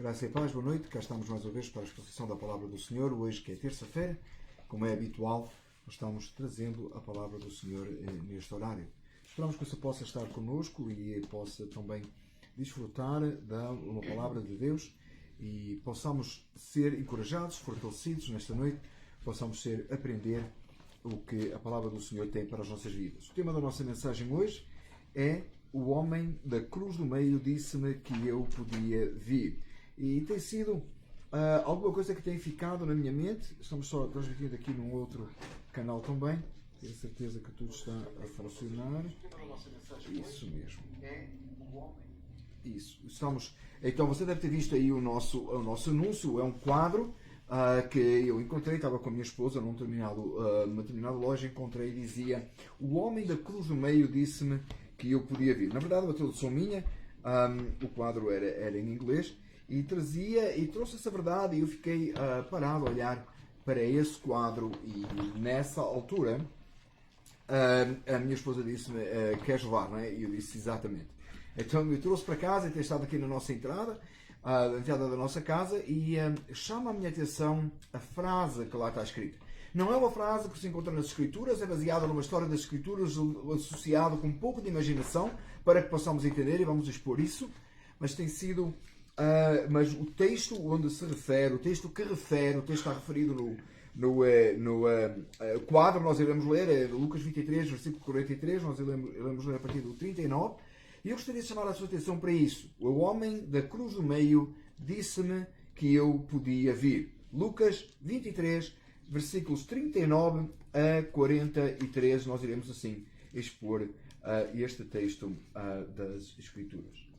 Graça e paz, boa noite. Cá estamos mais uma vez para a exposição da Palavra do Senhor. Hoje, que é terça-feira, como é habitual, estamos trazendo a Palavra do Senhor neste horário. Esperamos que você possa estar connosco e possa também desfrutar da uma Palavra de Deus e possamos ser encorajados, fortalecidos nesta noite, possamos aprender o que a Palavra do Senhor tem para as nossas vidas. O tema da nossa mensagem hoje é: o homem da cruz do meio disse-me que eu podia vir. E tem sido alguma coisa que tem ficado na minha mente. Estamos só transmitindo aqui num outro canal também. Tenho certeza que tudo está a funcionar. Isso mesmo. Isso. Estamos... Então você deve ter visto aí o nosso anúncio. É um quadro que eu encontrei. Estava com a minha esposa numa determinada loja. Encontrei e dizia: o homem da cruz do meio disse-me que eu podia vir. Na verdade, a tradução minha, o quadro era em inglês. E trouxe essa verdade, e eu fiquei parado a olhar para esse quadro. E nessa altura a minha esposa disse-me: queres levar, não é? E eu disse: exatamente. Então eu trouxe para casa e tem estado aqui na nossa entrada, na entrada da nossa casa, e chama a minha atenção a frase que lá está escrita. Não é uma frase que se encontra nas Escrituras, é baseada numa história das Escrituras, associado com um pouco de imaginação, para que possamos entender, e vamos expor isso, mas tem sido... mas o texto onde se refere, o texto está referido no quadro, nós iremos ler, é Lucas 23, versículo 43, nós iremos ler a partir do 39, e eu gostaria de chamar a sua atenção para isso. O homem da cruz do meio disse-me que eu podia vir. Lucas 23, versículos 39 a 43, nós iremos assim expor este texto das Escrituras.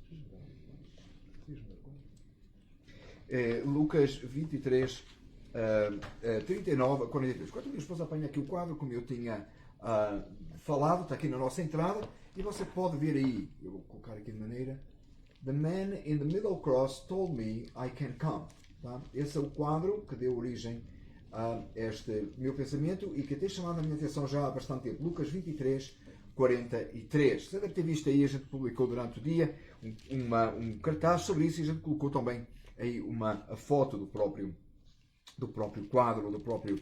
Lucas 23, 39 a 43. Quando a minha esposa apanha aqui o quadro, como eu tinha falado, está aqui na nossa entrada, e você pode ver aí, eu vou colocar aqui de maneira: The man in the middle cross told me I can come. Tá? Esse é o quadro que deu origem a este meu pensamento e que tem chamado a minha atenção já há bastante tempo. Lucas 23, 43. Você deve ter visto aí, a gente publicou durante o dia um cartaz sobre isso, e a gente colocou também aí a foto do próprio quadro, do próprio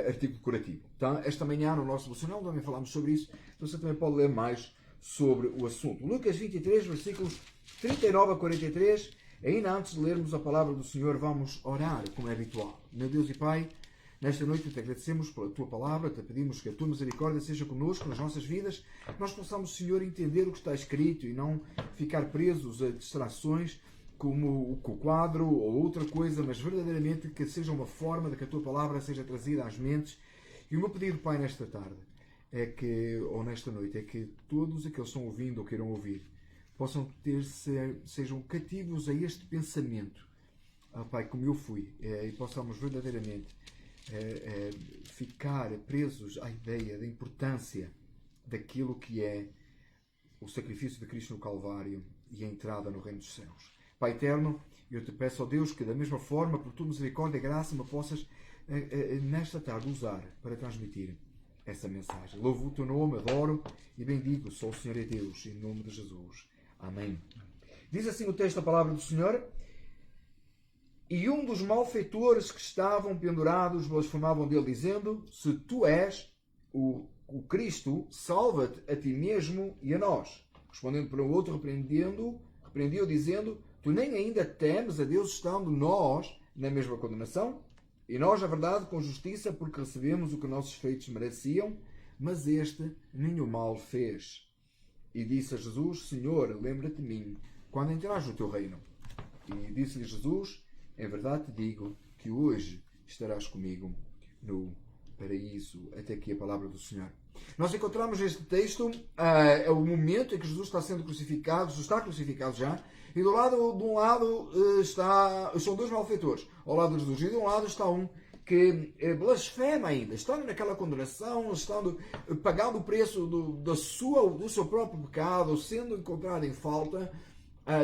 artigo decorativo. Tá? Esta manhã no nosso devocional também falámos sobre isso, então você também pode ler mais sobre o assunto. Lucas 23, versículos 39 a 43. Ainda antes de lermos a palavra do Senhor, vamos orar, como é habitual. Meu Deus e Pai, nesta noite te agradecemos pela Tua palavra, te pedimos que a Tua misericórdia seja connosco nas nossas vidas, que nós possamos, Senhor, entender o que está escrito e não ficar presos a distrações como o quadro ou outra coisa, mas verdadeiramente que seja uma forma de que a Tua palavra seja trazida às mentes. E o meu pedido, Pai, nesta tarde, ou nesta noite, é que todos aqueles que estão ouvindo ou queiram ouvir, possam sejam cativos a este pensamento, Pai, como eu fui, e possamos verdadeiramente ficar presos à ideia da importância daquilo que é o sacrifício de Cristo no Calvário e a entrada no Reino dos Céus. Pai eterno, eu te peço, ó Deus, que da mesma forma, por tua misericórdia e graça, me possas nesta tarde usar para transmitir essa mensagem. Louvo o teu nome, adoro e bendigo, só o Senhor é Deus, em nome de Jesus. Amém. Diz assim o texto da palavra do Senhor: e um dos malfeitores que estavam pendurados blasfemavam dele, dizendo: se tu és o Cristo, salva-te a ti mesmo e a nós. Respondendo para o outro, repreendeu, dizendo: tu nem ainda temes a Deus, estando nós na mesma condenação? E nós, na verdade, com justiça, porque recebemos o que nossos feitos mereciam, mas este nenhum mal fez. E disse a Jesus: Senhor, lembra-te de mim quando entrares no teu reino. E disse-lhe Jesus: em verdade te digo que hoje estarás comigo no paraíso. Até aqui a palavra do Senhor. Nós encontramos este texto, é o momento em que Jesus está sendo crucificado, Jesus está crucificado já, e de um lado são dois malfeitores ao lado de Jesus, e de um lado está um que blasfema ainda, estando naquela condenação, pagando o preço do seu próprio pecado, sendo encontrado em falta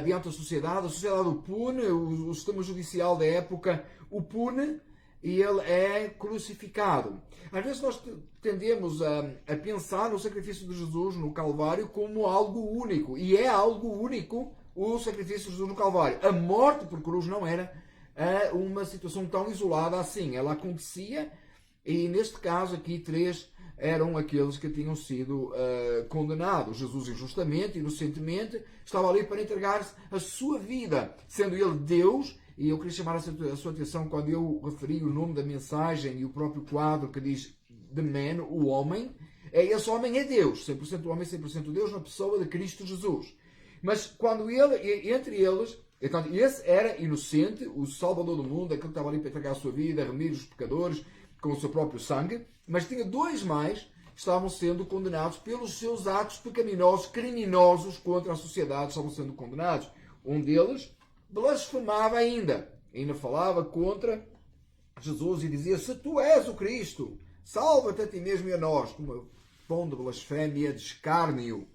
diante da sociedade. A sociedade o pune, o sistema judicial da época o pune, e ele é crucificado. Às vezes nós tendemos a pensar no sacrifício de Jesus no Calvário como algo único, e é algo único o sacrifício de Jesus no Calvário. A morte por cruz não era uma situação tão isolada assim. Ela acontecia, e neste caso aqui 3 eram aqueles que tinham sido condenados. Jesus injustamente, inocentemente, estava ali para entregar-se a sua vida, sendo ele Deus. E eu queria chamar a sua atenção quando eu referi o nome da mensagem e o próprio quadro que diz The Man, o homem. Esse homem é Deus, 100% homem, 100% Deus, na pessoa de Cristo Jesus. Mas quando ele, entre eles, então, esse era inocente, o Salvador do mundo, aquele que estava ali para entregar a sua vida, remir os pecadores com o seu próprio sangue, mas tinha 2 mais que estavam sendo condenados pelos seus atos pecaminosos, criminosos contra a sociedade, estavam sendo condenados. Um deles blasfemava ainda falava contra Jesus e dizia: se tu és o Cristo, salva-te a ti mesmo e a nós, com uma tom de blasfémia, de escárnio,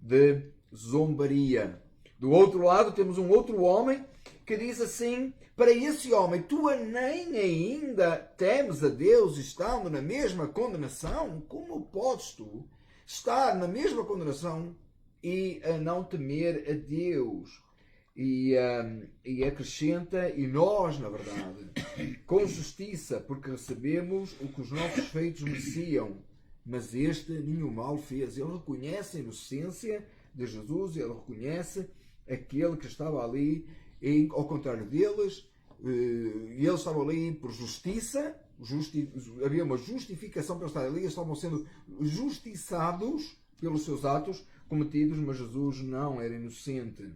de zombaria. Do outro lado temos um outro homem que diz assim para esse homem: tu nem ainda temes a Deus, estando na mesma condenação? Como podes tu estar na mesma condenação e a não temer a Deus? E acrescenta: e nós, na verdade, com justiça, porque recebemos o que os nossos feitos mereciam, mas este nenhum mal fez. Ele reconhece a inocência de Jesus, ele reconhece aquele que estava ali, ao contrário deles, e eles estavam ali por justiça, havia uma justificação para estar ali, eles estavam sendo justiçados pelos seus atos cometidos, mas Jesus não era inocente.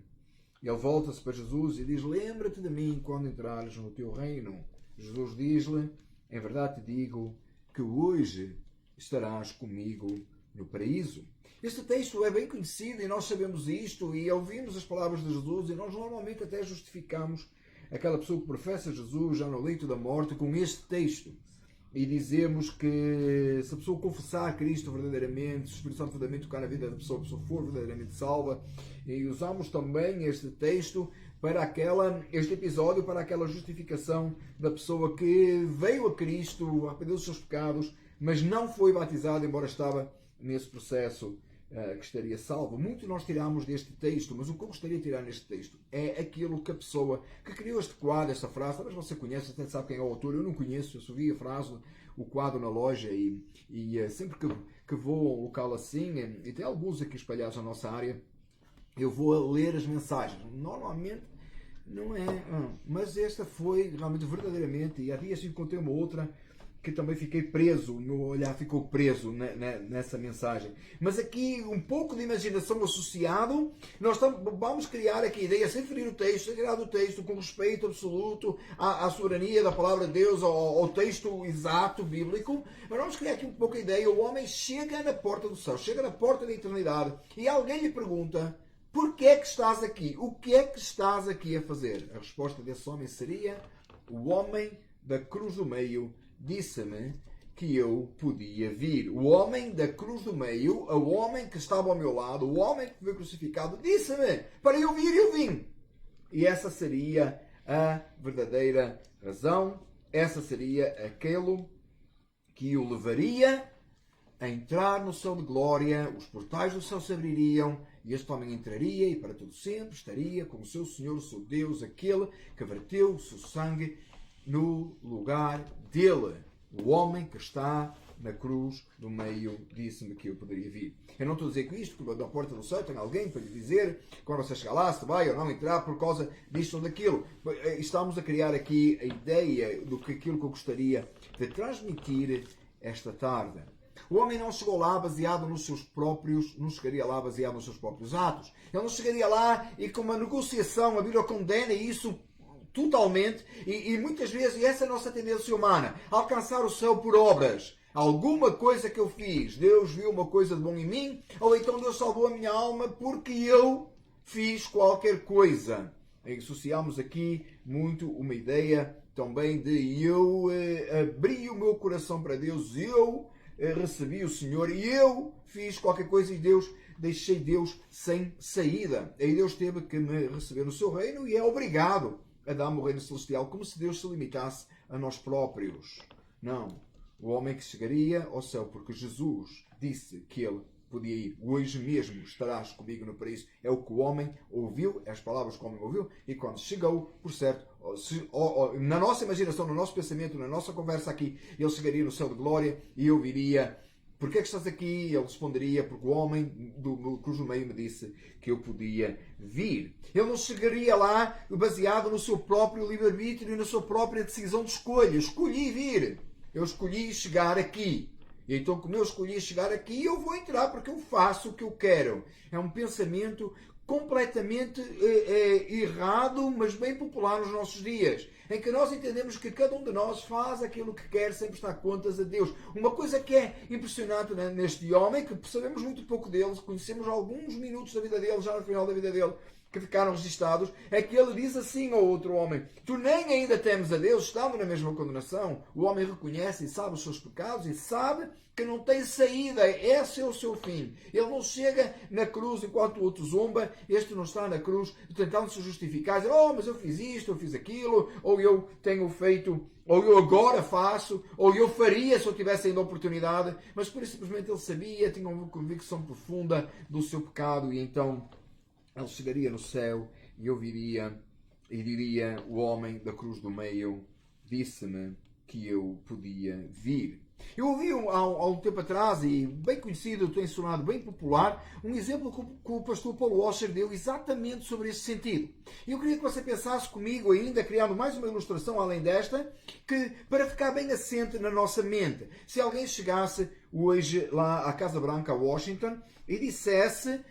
Ele volta-se para Jesus e diz: lembra-te de mim quando entrares no teu reino. Jesus diz-lhe: em verdade te digo que hoje estarás comigo no paraíso. Este texto é bem conhecido e nós sabemos isto e ouvimos as palavras de Jesus, e nós normalmente até justificamos aquela pessoa que professa Jesus já no leito da morte com este texto. E dizemos que se a pessoa confessar Cristo verdadeiramente, se o Espírito Santo verdadeiramente tocar na vida da pessoa, a pessoa for verdadeiramente salva. E usamos também este texto para este episódio, para aquela justificação da pessoa que veio a Cristo, arrependeu dos seus pecados, mas não foi batizado, embora estava nesse processo que estaria salvo. Muito nós tiramos deste texto, mas o que eu gostaria de tirar neste texto é aquilo que a pessoa que criou este quadro, esta frase, talvez você conheça, até sabe quem é o autor, eu não conheço, eu só vi a frase, o quadro na loja e sempre que vou a um local assim, e tem alguns aqui espalhados na nossa área, eu vou ler as mensagens. Normalmente não é, mas esta foi realmente verdadeiramente, e há dias encontrei uma outra que também fiquei preso, meu olhar ficou preso nessa mensagem. Mas aqui um pouco de imaginação associado, nós vamos criar aqui a ideia, sem ferir o texto, sem criar o texto, com respeito absoluto à soberania da palavra de Deus, ao texto exato, bíblico, mas vamos criar aqui um pouco a ideia: o homem chega na porta do céu, chega na porta da eternidade, e alguém lhe pergunta: por que é que estás aqui? O que é que estás aqui a fazer? A resposta desse homem seria: o homem da cruz do meio disse-me que eu podia vir. O homem da cruz do meio, o homem que estava ao meu lado, o homem que foi crucificado, disse-me para eu vir e eu vim. E essa seria a verdadeira razão, essa seria aquilo que o levaria a entrar no céu de glória, os portais do céu se abririam e este homem entraria e para todo sempre estaria com o seu Senhor, o seu Deus, aquele que verteu o seu sangue no lugar dele. O homem que está na cruz do meio disse-me que eu poderia vir. Eu não estou a dizer que isto, que na porta do céu tem alguém para lhe dizer quando você chegar lá, se vai ou não entrar por causa disto ou daquilo. Estamos a criar aqui a ideia do que aquilo que eu gostaria de transmitir esta tarde. O homem não chegou lá baseado nos seus próprios, não chegaria lá baseado nos seus próprios atos. Ele não chegaria lá e com uma negociação, a Bíblia condena isso totalmente, e muitas vezes, e essa é a nossa tendência humana, alcançar o céu por obras. Alguma coisa que eu fiz, Deus viu uma coisa de bom em mim, ou então Deus salvou a minha alma porque eu fiz qualquer coisa. E associamos aqui muito uma ideia também de eu abri o meu coração para Deus, eu recebi o Senhor e eu fiz qualquer coisa e deixei Deus sem saída. Aí Deus teve que me receber no seu reino e é obrigado a dar-me o reino celestial, como se Deus se limitasse a nós próprios. Não. O homem que chegaria ao céu, porque Jesus disse que ele podia ir. Hoje mesmo estarás comigo no paraíso. É o que o homem ouviu, as palavras que o homem ouviu, e quando chegou, por certo, na nossa imaginação, no nosso pensamento, na nossa conversa aqui, ele chegaria no céu de glória e eu viria: porquê é que estás aqui? Ele responderia: porque o homem do cruz no meio me disse que eu podia vir. Ele não chegaria lá baseado no seu próprio livre-arbítrio e na sua própria decisão de escolha. Escolhi vir. Eu escolhi chegar aqui. E então, como eu escolhi chegar aqui, eu vou entrar porque eu faço o que eu quero. É um pensamento completamente errado, mas bem popular nos nossos dias, em que nós entendemos que cada um de nós faz aquilo que quer sem prestar contas a Deus. Uma coisa que é impressionante neste homem, que sabemos muito pouco dele, conhecemos alguns minutos da vida dele, já no final da vida dele, que ficaram registados, é que ele diz assim ao outro homem: tu nem ainda temes a Deus, estando na mesma condenação. O homem reconhece e sabe os seus pecados e sabe que não tem saída. Esse é o seu fim. Ele não chega na cruz enquanto o outro zomba. Este não está na cruz tentando se justificar, dizer: oh, mas eu fiz isto, eu fiz aquilo, ou eu tenho feito, ou eu agora faço, ou eu faria se eu tivesse ainda a oportunidade. Mas por isso simplesmente ele sabia, tinha uma convicção profunda do seu pecado, e então ele chegaria no céu e eu viria e diria: o homem da cruz do meio disse-me que eu podia vir. Eu ouvi há um tempo atrás, e bem conhecido, tem se tornado bem popular, um exemplo que o pastor Paul Washer deu exatamente sobre esse sentido. E eu queria que você pensasse comigo ainda, criando mais uma ilustração além desta, que para ficar bem assente na nossa mente. Se alguém chegasse hoje lá à Casa Branca, a Washington, e dissesse,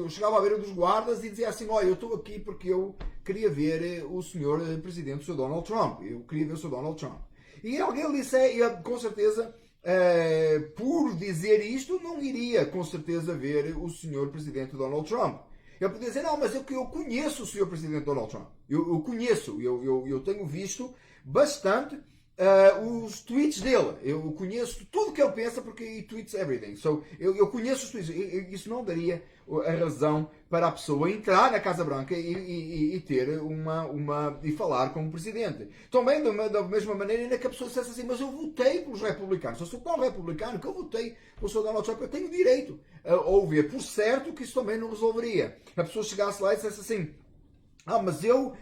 chegava à beira dos guardas e dizia assim: olha, eu estou aqui porque eu queria ver o senhor presidente, o Sr. Donald Trump. Eu queria ver o Sr. Donald Trump. E alguém lhe disse, com certeza, por dizer isto, não iria com certeza ver o senhor presidente Donald Trump. Ele podia dizer: não, mas eu conheço o senhor presidente Donald Trump. Eu conheço, eu tenho visto bastante os tweets dele. Eu conheço tudo o que ele pensa porque he tweets everything. So, eu conheço os tweets. Isso não daria a razão para a pessoa entrar na Casa Branca e ter e falar com o presidente. Também da mesma maneira, ainda que a pessoa dissesse assim: mas eu votei pelos republicanos. Eu sou tão republicano que eu votei pelo Sr. Donald Trump. Eu tenho direito a ouvir. Por certo que isso também não resolveria. A pessoa chegasse lá e dissesse assim: ah, mas eu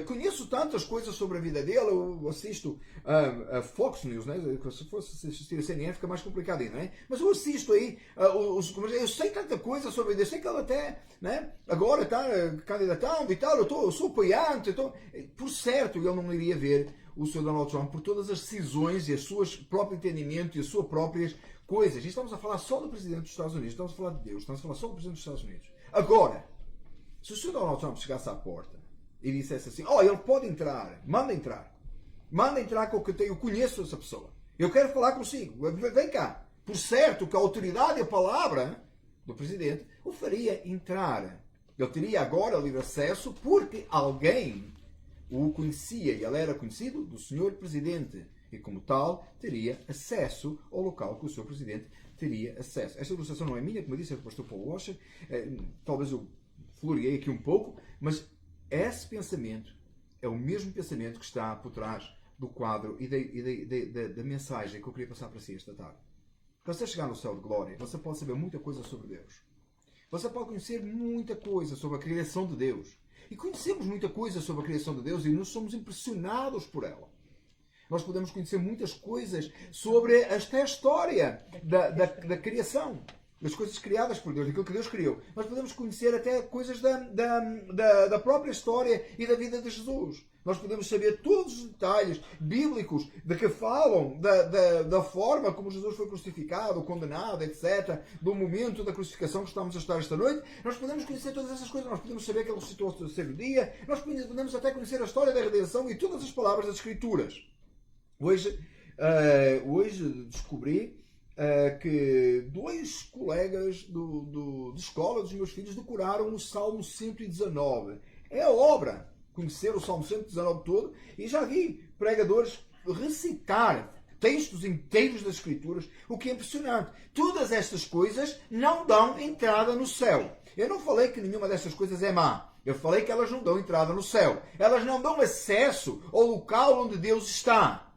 conheço tantas coisas sobre a vida dele, eu assisto a Fox News, né? Se fosse assistir a CNN fica mais complicado ainda, né? Mas eu assisto aí, eu sei tanta coisa sobre ele, eu sei que ele até, né? Agora está candidatando e tal, eu sou apoiante, por certo ele não iria ver o Sr. Donald Trump por todas as decisões e as suas próprio entendimento e as suas próprias coisas. E estamos a falar só do presidente dos Estados Unidos, estamos a falar de Deus, estamos a falar só do presidente dos Estados Unidos. Agora, se o Sr. Donald Trump chegasse à porta e dissesse assim: oh, ele pode entrar, manda entrar que eu conheço essa pessoa, eu quero falar consigo, vem cá. Por certo que a autoridade e a palavra do presidente o faria entrar. Ele teria agora livre acesso porque alguém o conhecia e ele era conhecido do Sr. Presidente. E como tal, teria acesso ao local que o Sr. Presidente teria acesso. Esta ilustração não é minha, como eu disse, é do pastor Paul Washer. Talvez eu floreei aqui um pouco, mas esse pensamento é o mesmo pensamento que está por trás do quadro e da mensagem que eu queria passar para si esta tarde. Para você chegar no céu de glória, você pode saber muita coisa sobre Deus. Você pode conhecer muita coisa sobre a criação de Deus. E conhecemos muita coisa sobre a criação de Deus e nós somos impressionados por ela. Nós podemos conhecer muitas coisas sobre esta história da criação. Das coisas criadas por Deus, daquilo que Deus criou. Nós podemos conhecer até coisas da própria história e da vida de Jesus. Nós podemos saber todos os detalhes bíblicos de que falam da forma como Jesus foi crucificado, condenado, etc. Do momento da crucificação que estamos a estar esta noite. Nós podemos conhecer todas essas coisas. Nós podemos saber que ele ressuscitou ao terceiro dia. Nós podemos até conhecer a história da redenção e todas as palavras das Escrituras. Hoje descobri que dois colegas de escola dos meus filhos decoraram o Salmo 119. É a obra, conhecer o Salmo 119 todo, e já vi pregadores recitar textos inteiros das Escrituras, o que é impressionante. Todas estas coisas não dão entrada no céu. Eu não falei que nenhuma destas coisas é má. Eu falei que elas não dão entrada no céu. Elas não dão acesso ao local onde Deus está.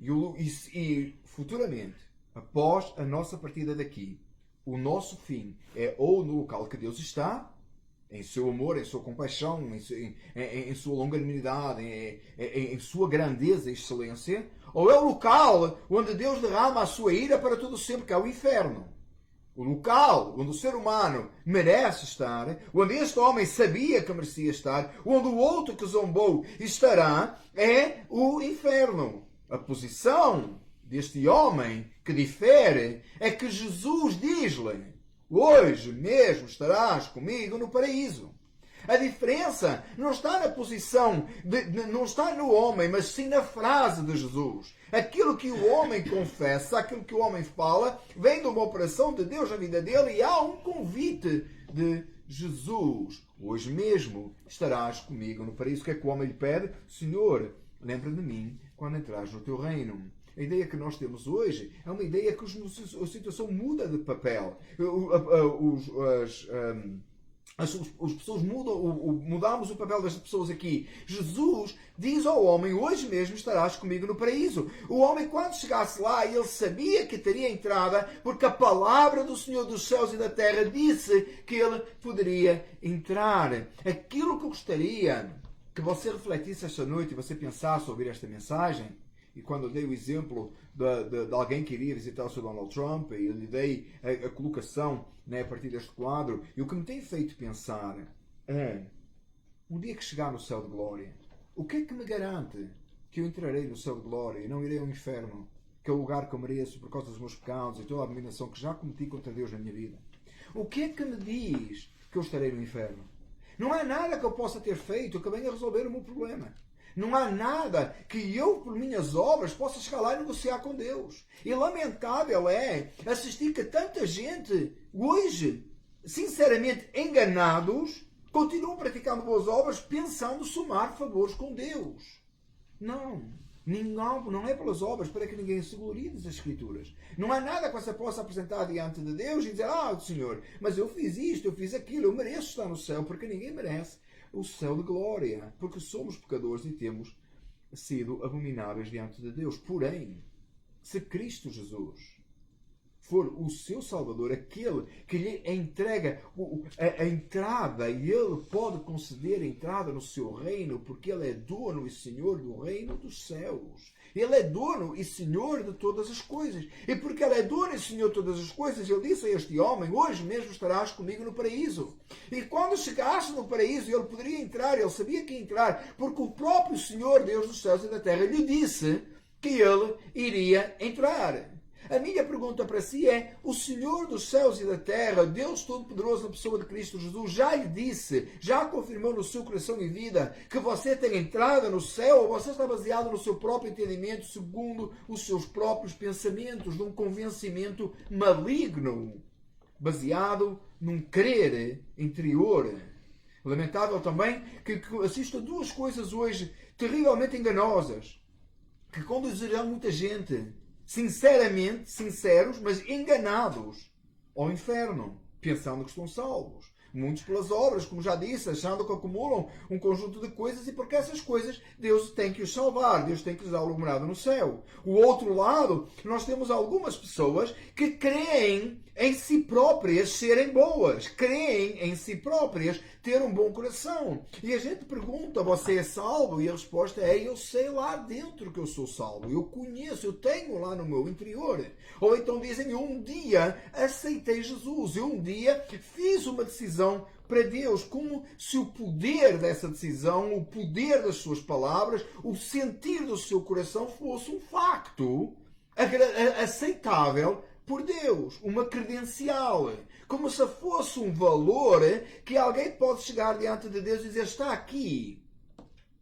E futuramente, após a nossa partida daqui, o nosso fim é ou no local que Deus está, em seu amor, em sua compaixão, em sua longanimidade, em sua grandeza e excelência, ou é o local onde Deus derrama a sua ira para todo sempre, que é o inferno. O local onde o ser humano merece estar, onde este homem sabia que merecia estar, onde o outro que zombou estará, é o inferno. A posição deste homem que difere é que Jesus diz-lhe: hoje mesmo estarás comigo no paraíso. A diferença não está na posição, não está no homem, mas sim na frase de Jesus. Aquilo que o homem confessa, aquilo que o homem fala, vem de uma operação de Deus na vida dele e há um convite de Jesus. Hoje mesmo estarás comigo no paraíso. O que é que o homem lhe pede? Senhor, lembra de mim quando entrares no teu reino. A ideia que nós temos hoje é uma ideia que a situação muda de papel. As pessoas mudamos o papel das pessoas aqui. Jesus diz ao homem: hoje mesmo estarás comigo no paraíso. O homem, quando chegasse lá, ele sabia que teria entrada, porque a palavra do Senhor dos céus e da terra disse que ele poderia entrar. Aquilo que eu gostaria que você refletisse esta noite e você pensasse ao ouvir esta mensagem, e quando eu dei o exemplo de alguém que iria visitar o Sr. Donald Trump, e eu lhe dei a colocação, né, a partir deste quadro, e o que me tem feito pensar é: um dia que chegar no céu de glória, o que é que me garante que eu entrarei no céu de glória e não irei ao inferno, que é o lugar que eu mereço por causa dos meus pecados e toda a abominação que já cometi contra Deus na minha vida? O que é que me diz que eu estarei no inferno? Não há nada que eu possa ter feito que venha resolver o meu problema. Não há nada que eu, por minhas obras, possa chegar lá e negociar com Deus. E lamentável é assistir que tanta gente, hoje, sinceramente enganados, continuam praticando boas obras pensando somar favores com Deus. Não é pelas obras para que ninguém se glorie das Escrituras. Não há nada que você possa apresentar diante de Deus e dizer: Senhor, mas eu fiz isto, eu fiz aquilo, eu mereço estar no céu, porque ninguém merece o céu de glória, porque somos pecadores e temos sido abomináveis diante de Deus. Porém, se Cristo Jesus for o seu Salvador, aquele que lhe entrega a entrada, e ele pode conceder a entrada no seu reino, porque ele é dono e senhor do reino dos céus. Ele é dono e senhor de todas as coisas. E porque ele é dono e senhor de todas as coisas, ele disse a este homem: hoje mesmo estarás comigo no paraíso. E quando chegasse no paraíso, ele poderia entrar, ele sabia que ia entrar, porque o próprio Senhor, Deus dos céus e da terra, lhe disse que ele iria entrar. A minha pergunta para si é: o Senhor dos céus e da terra, Deus Todo-Poderoso na pessoa de Cristo Jesus, já lhe disse, já confirmou no seu coração e vida que você tem entrada no céu, ou você está baseado no seu próprio entendimento, segundo os seus próprios pensamentos, num convencimento maligno, baseado num crer interior? Lamentável também que assisto a duas coisas hoje terrivelmente enganosas, que conduzirão muita gente, sinceramente, sinceros, mas enganados, ao inferno, pensando que estão salvos. Muitos pelas obras, como já disse, achando que acumulam um conjunto de coisas, e porque essas coisas Deus tem que os salvar, Deus tem que lhes dar uma morada no céu. O outro lado, nós temos algumas pessoas que creem em si próprias serem boas, creem em si próprias ter um bom coração. E a gente pergunta: você é salvo? E a resposta é: eu sei lá dentro que eu sou salvo, eu conheço, eu tenho lá no meu interior. Ou então dizem: eu um dia aceitei Jesus, eu um dia fiz uma decisão para Deus, como se o poder dessa decisão, o poder das suas palavras, o sentir do seu coração fosse um facto aceitável por Deus, uma credencial, como se fosse um valor que alguém pode chegar diante de Deus e dizer: está aqui.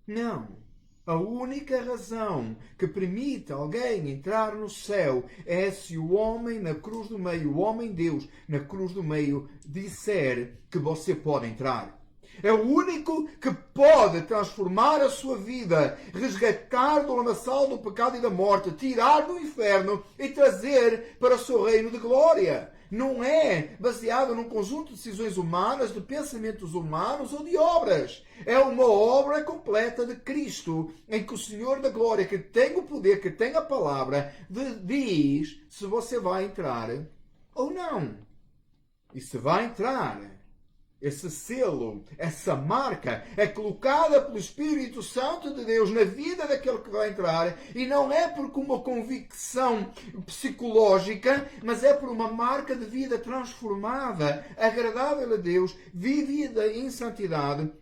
Não. A única razão que permite alguém entrar no céu é se o homem na cruz do meio, o homem Deus na cruz do meio, disser que você pode entrar. É o único que pode transformar a sua vida, resgatar do lamaçal do pecado e da morte, tirar do inferno e trazer para o seu reino de glória. Não é baseado num conjunto de decisões humanas, de pensamentos humanos ou de obras. É uma obra completa de Cristo, em que o Senhor da Glória, que tem o poder, que tem a palavra, diz se você vai entrar ou não. E se vai entrar, esse selo, essa marca, é colocada pelo Espírito Santo de Deus na vida daquele que vai entrar, e não é por uma convicção psicológica, mas é por uma marca de vida transformada, agradável a Deus, vivida em santidade,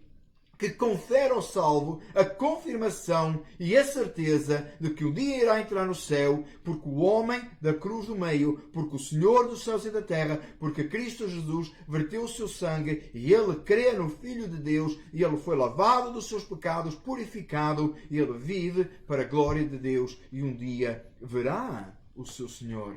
que confere ao salvo a confirmação e a certeza de que um dia irá entrar no céu, porque o homem da cruz do meio, porque o Senhor dos céus e da terra, porque Cristo Jesus verteu o seu sangue e ele crê no Filho de Deus e ele foi lavado dos seus pecados, purificado, e ele vive para a glória de Deus e um dia verá o seu Senhor.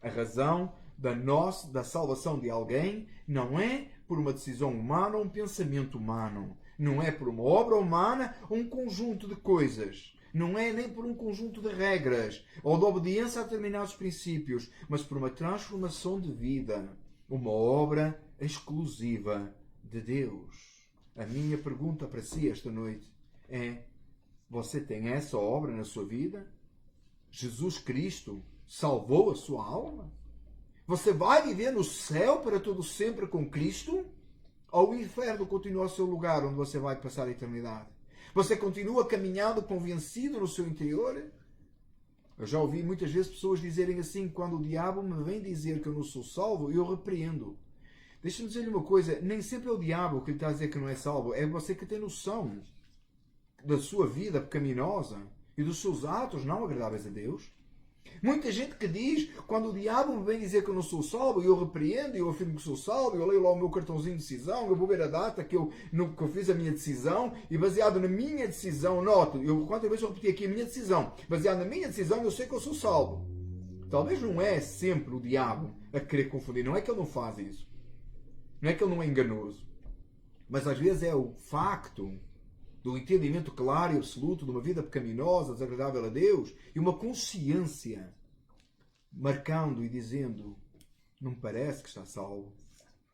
A razão da salvação de alguém não é por uma decisão humana ou um pensamento humano. Não é por uma obra humana ou um conjunto de coisas. Não é nem por um conjunto de regras ou de obediência a determinados princípios, mas por uma transformação de vida. Uma obra exclusiva de Deus. A minha pergunta para si esta noite é: você tem essa obra na sua vida? Jesus Cristo salvou a sua alma? Você vai viver no céu para todo sempre com Cristo? Ou o inferno continua o seu lugar onde você vai passar a eternidade? Você continua caminhando convencido no seu interior? Eu já ouvi muitas vezes pessoas dizerem assim: quando o diabo me vem dizer que eu não sou salvo, eu repreendo. Deixa-me dizer-lhe uma coisa: nem sempre é o diabo que lhe está a dizer que não é salvo. É você que tem noção da sua vida pecaminosa e dos seus atos não agradáveis a Deus. Muita gente que diz: quando o diabo me vem dizer que eu não sou salvo, eu repreendo, eu afirmo que sou salvo, eu leio lá o meu cartãozinho de decisão, eu vou ver a data que eu fiz a minha decisão, e baseado na minha decisão, noto, quantas vezes eu repeti aqui a minha decisão, baseado na minha decisão, eu sei que eu sou salvo. Talvez não é sempre o diabo a querer confundir, não é que ele não faz isso, não é que ele não é enganoso, mas às vezes é o facto do entendimento claro e absoluto de uma vida pecaminosa, desagradável a Deus, e uma consciência marcando e dizendo: não me parece que está salvo,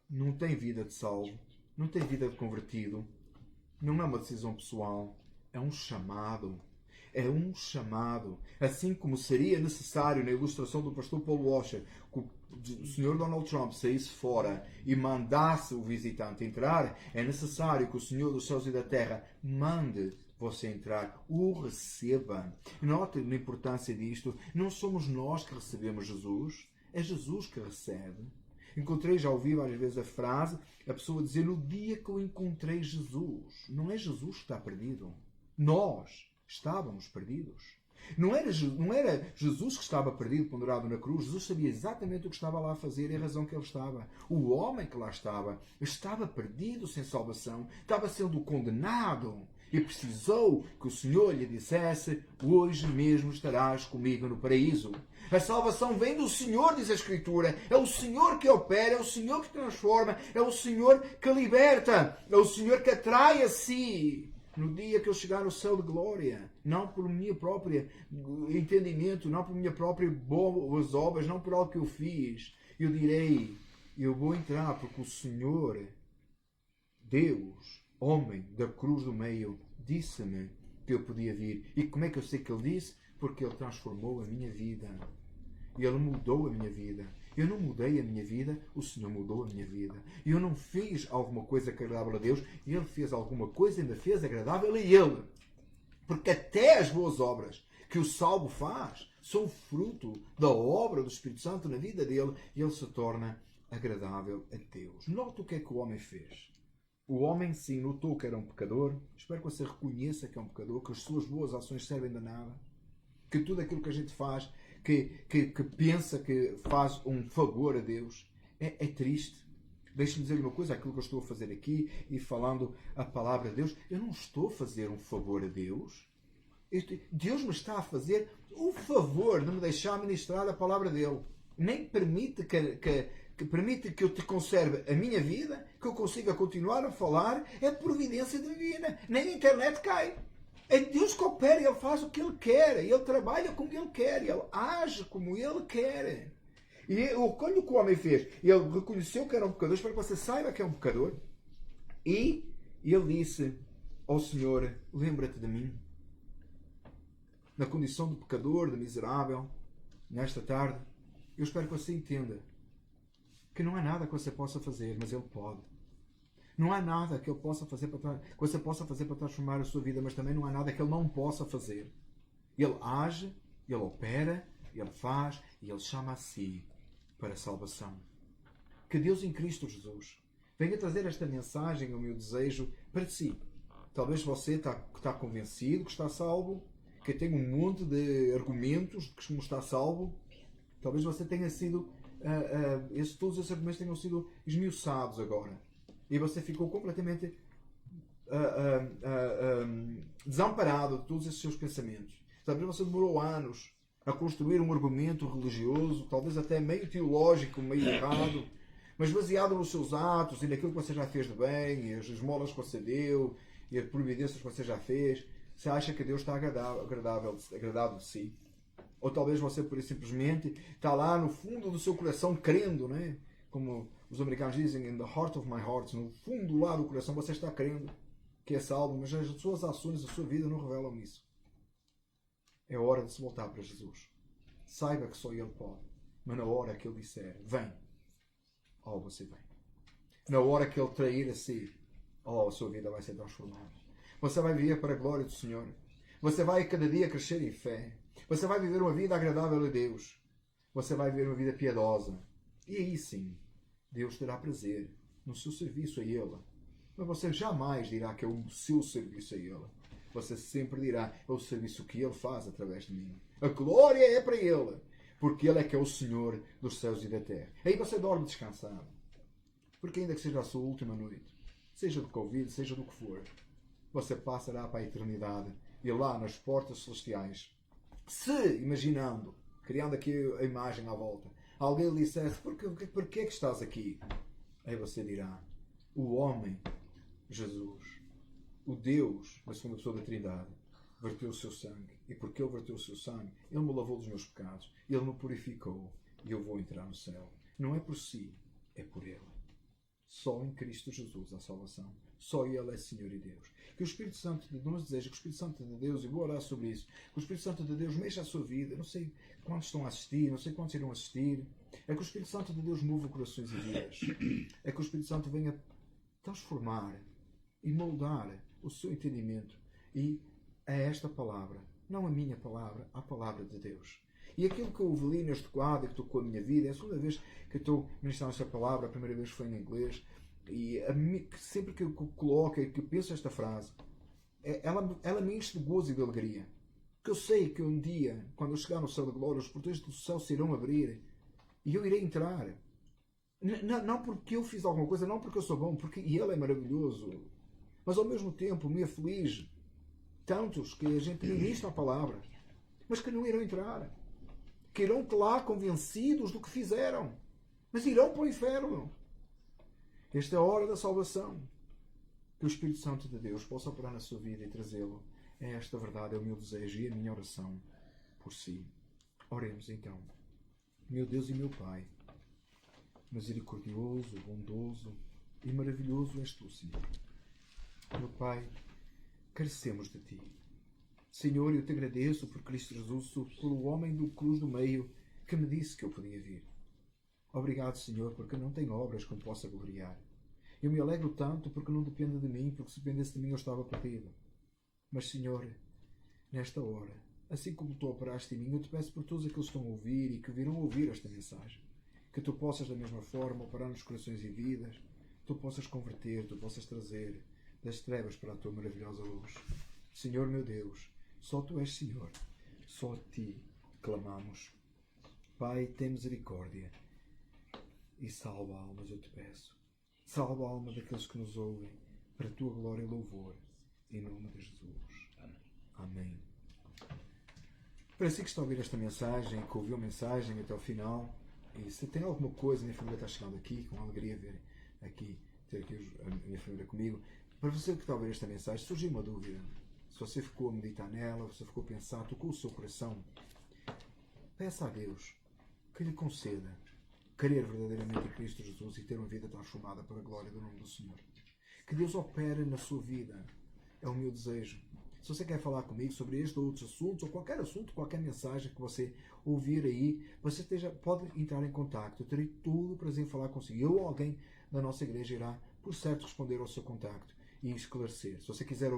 não tem vida de salvo, não tem vida de convertido, não é uma decisão pessoal, é um chamado. É um chamado. Assim como seria necessário, na ilustração do pastor Paul Washer, que o Sr. Donald Trump saísse fora e mandasse o visitante entrar, é necessário que o Senhor dos céus e da terra mande você entrar, o receba. Note a importância disto. Não somos nós que recebemos Jesus, é Jesus que recebe. Já ouvi várias vezes a frase, a pessoa dizer: no dia que eu encontrei Jesus. Não é Jesus que está perdido. Nós estávamos perdidos. Não era Jesus que estava perdido, pendurado na cruz. Jesus sabia exatamente o que estava lá a fazer e a razão que ele estava. O homem que lá estava perdido, sem salvação, estava sendo condenado e precisou que o Senhor lhe dissesse: hoje mesmo estarás comigo no paraíso. A salvação vem do Senhor, diz a Escritura. É o Senhor que opera, é o Senhor que transforma, é o Senhor que liberta, é o Senhor que atrai a si. No dia que eu chegar no céu de glória, não por minha própria entendimento, não por minha própria boas obras, não por algo que eu fiz, eu direi: eu vou entrar porque o Senhor, Deus, homem da cruz do meio, disse-me que eu podia vir. E como é que eu sei que ele disse? Porque ele transformou a minha vida. Ele mudou a minha vida. Eu não mudei a minha vida, o Senhor mudou a minha vida. Eu não fiz alguma coisa que agradável a Deus, Ele fez alguma coisa e ainda fez agradável a Ele. Porque até as boas obras que o salvo faz são fruto da obra do Espírito Santo na vida dele, e ele se torna agradável a Deus. Note o que é que o homem fez. O homem, sim, notou que era um pecador. Espero que você reconheça que é um pecador, que as suas boas ações servem de nada, que tudo aquilo que a gente faz, que pensa que faz um favor a Deus, é triste. Deixe-me dizer uma coisa: aquilo que eu estou a fazer aqui e falando a palavra de Deus, eu não estou a fazer um favor a Deus. Deus me está a fazer o favor de me deixar ministrar a palavra dele. Nem permite permite que eu te conserve a minha vida, que eu consiga continuar a falar. É providência divina. Nem a internet cai. É Deus que opera, Ele faz o que Ele quer, Ele trabalha como Ele quer, Ele age como Ele quer. E olha o que o homem fez. Ele reconheceu que era um pecador, espero que você saiba que é um pecador, e ele disse ao Senhor: lembra-te de mim. Na condição de pecador, de miserável, nesta tarde, eu espero que você entenda que não há nada que você possa fazer, mas Ele pode. Não há nada que você possa fazer para transformar a sua vida, mas também não há nada que Ele não possa fazer. Ele age, Ele opera, Ele faz e Ele chama a si para a salvação. Que Deus em Cristo Jesus venha trazer esta mensagem, o meu desejo, para si. Talvez você está convencido que está salvo, que tem um monte de argumentos de que não está salvo. Talvez você tenha sido, todos esses argumentos tenham sido esmiuçados agora. E você ficou completamente desamparado de todos esses seus pensamentos. Talvez você demorou anos a construir um argumento religioso, talvez até meio teológico, meio errado, mas baseado nos seus atos e naquilo que você já fez de bem, e as esmolas que você deu, e as providências que você já fez. Você acha que Deus está agradado de si? Ou talvez você, por simplesmente, está lá no fundo do seu coração crendo, né? Como os americanos dizem, in the heart of my heart, no fundo lá do coração você está crendo que é salvo, mas as suas ações, a sua vida não revelam isso. É hora de se voltar para Jesus. Saiba que só Ele pode. Mas na hora que Ele disser, vem, você vem. Na hora que Ele trair a si, a sua vida vai ser transformada. Você vai viver para a glória do Senhor. Você vai cada dia crescer em fé. Você vai viver uma vida agradável a Deus. Você vai viver uma vida piedosa. E aí sim, Deus terá prazer no seu serviço a Ele. Mas você jamais dirá que é o seu serviço a Ele. Você sempre dirá, é o serviço que Ele faz através de mim. A glória é para Ele. Porque Ele é que é o Senhor dos céus e da terra. Aí você dorme descansado. Porque ainda que seja a sua última noite, seja do Covid, seja do que for, você passará para a eternidade. E lá nas portas celestiais, se, imaginando, criando aqui a imagem à volta, alguém lhe dissesse, porquê é que estás aqui? Aí você dirá, o homem, Jesus, o Deus, na segunda pessoa da Trindade, verteu o seu sangue. E porque Ele verteu o seu sangue, Ele me lavou dos meus pecados, Ele me purificou e eu vou entrar no céu. Não é por si, é por Ele. Só em Cristo Jesus há salvação. Só Ele é Senhor e Deus. Que o Espírito Santo de Deus deseja, que o Espírito Santo de Deus, e vou orar sobre isso, que o Espírito Santo de Deus mexa a sua vida. Não sei quantos estão a assistir, não sei quantos irão assistir. É que o Espírito Santo de Deus mova corações e vidas. É que o Espírito Santo venha transformar e moldar o seu entendimento e a esta palavra. Não a minha palavra, a palavra de Deus. E aquilo que eu ouvi neste quadro, que tocou a minha vida, é a segunda vez que eu estou ministrando esta palavra, a primeira vez foi em inglês, e sempre que eu coloco e que eu penso esta frase, ela me enche de gozo e de alegria. Porque eu sei que um dia, quando eu chegar no céu da glória, os portões do céu se irão abrir e eu irei entrar. Não porque eu fiz alguma coisa, não porque eu sou bom, porque Ele é maravilhoso, mas ao mesmo tempo me aflige tantos que a gente ministra a palavra, mas que não irão entrar. Que irão lá convencidos do que fizeram, mas irão para o inferno. Esta é a hora da salvação. Que o Espírito Santo de Deus possa operar na sua vida e trazê-lo. É esta verdade, é o meu desejo e a minha oração por si. Oremos então. Meu Deus e meu Pai, misericordioso, bondoso e maravilhoso és tu, Senhor. Meu Pai, carecemos de ti. Senhor, eu te agradeço por Cristo Jesus, pelo homem do cruz do meio que me disse que eu podia vir. Obrigado, Senhor, porque não tenho obras que me possa gloriar. Eu me alegro tanto porque não depende de mim, porque se dependesse de mim eu estava perdido. Mas, Senhor, nesta hora, assim como tu operaste em mim, eu te peço por todos aqueles que estão a ouvir e que virão ouvir esta mensagem, que tu possas da mesma forma operar nos corações e vidas, tu possas converter, tu possas trazer das trevas para a tua maravilhosa luz. Senhor meu Deus, só tu és Senhor, só a ti clamamos. Pai, tem misericórdia e salva almas, eu te peço. Salva a alma daqueles que nos ouvem, para a tua glória e louvor, em nome de Jesus. Amém. Para si que está a ouvir esta mensagem, que ouviu a mensagem até ao final, e se tem alguma coisa, minha família está chegando aqui, com alegria ver aqui, ter aqui a minha família comigo. Para você que está a ouvir esta mensagem, surgiu uma dúvida. Se você ficou a meditar nela, se você ficou a pensar, tocou o seu coração, peça a Deus que lhe conceda crer verdadeiramente em Cristo Jesus e ter uma vida transformada para a glória do nome do Senhor. Que Deus opere na sua vida. É o meu desejo. Se você quer falar comigo sobre este ou outros assuntos, ou qualquer assunto, qualquer mensagem que você ouvir aí, você pode entrar em contato. Eu terei todo o prazer em falar consigo. Eu ou alguém da nossa igreja irá, por certo, responder ao seu contacto e esclarecer. Se você quiser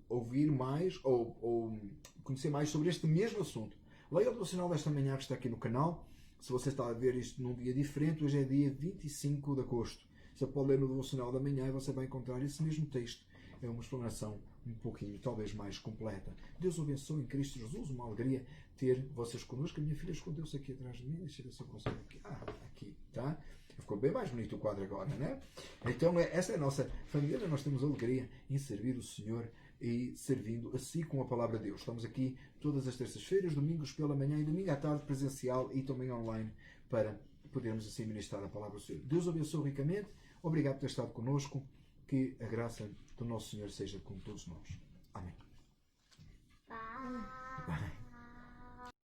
ouvir mais ou conhecer mais sobre este mesmo assunto, leia o devocional desta manhã que está aqui no canal. Se você está a ver isto num dia diferente, hoje é dia 25 de agosto. Você pode ler no devocional da manhã e você vai encontrar esse mesmo texto. É uma explanação um pouquinho, talvez mais completa. Deus o abençoe em Cristo Jesus. Uma alegria ter vocês connosco. A minha filha escondeu-se aqui atrás de mim. Deixa eu ver se eu consigo aqui. Aqui, tá? Ficou bem mais bonito o quadro agora, né? Então, essa é a nossa família. Nós temos alegria em servir o Senhor e servindo assim com a palavra de Deus. Estamos aqui todas as terças-feiras, domingos pela manhã e domingo à tarde presencial e também online para podermos assim ministrar a palavra do Senhor. Deus o abençoe ricamente. Obrigado por ter estado connosco. Que a graça do nosso Senhor seja com todos nós. Amém. Bye.